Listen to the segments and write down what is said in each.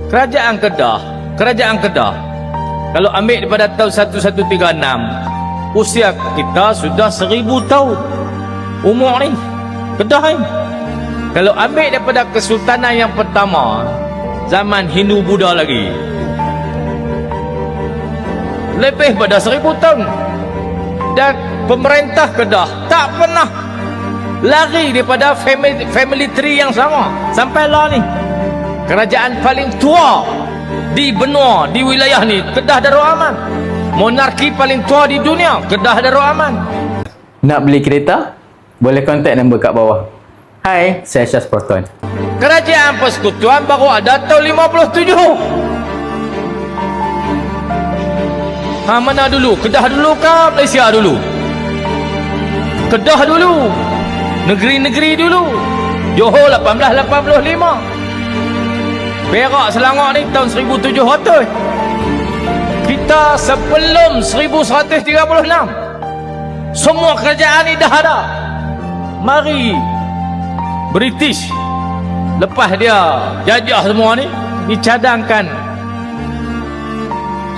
Kerajaan Kedah kalau ambil daripada tahun 1136, usia kita sudah 1000 tahun umur ni Kedah ni. Kalau ambil daripada kesultanan yang pertama zaman Hindu Buddha lagi, lebih pada 1000 tahun. Dan pemerintah Kedah tak pernah lari daripada family tree yang sama sampai lah ni. Kerajaan paling tua di benua, di wilayah ni, Kedah Darul Aman. Monarki paling tua di dunia, Kedah Darul Aman. Nak beli kereta? Boleh kontak nombor kat bawah. Hai, saya Syaz Proton. Kerajaan Persekutuan baru ada tahun 57. Mana dulu? Kedah dulu ke Malaysia dulu? Kedah dulu. Negeri-negeri dulu. Johor 1885. Perak Selangor ni tahun 1700. Kita sebelum 1136. Semua kerajaan ni dah ada. Mari British lepas dia jajah semua ni, dicadangkan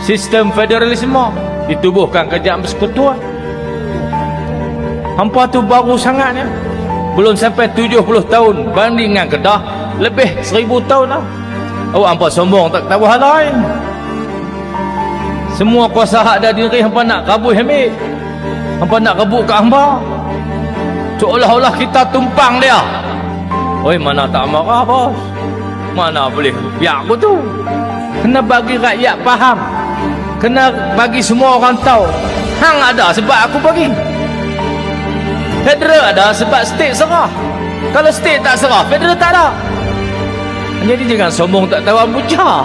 sistem federalisme, ditubuhkan kerajaan persekutuan. Hampa tu baru sangat ya. Belum sampai 70 tahun banding dengan Kedah, lebih 1000 tahun lah. Awak hampa sombong tak tahu hal lain. Semua kuasa hak ada diri hampa nak kabur ambil. Hampa nak rebut kat hampa. Seolah-olah kita tumpang dia. Oi, mana tak marah bos. Mana boleh biar aku tu. Kena bagi rakyat faham. Kena bagi semua orang tahu. Hang ada sebab aku bagi. Federal ada sebab state serah. Kalau state tak serah, federal tak ada. Jadi jangan sombong tak tahu amuja.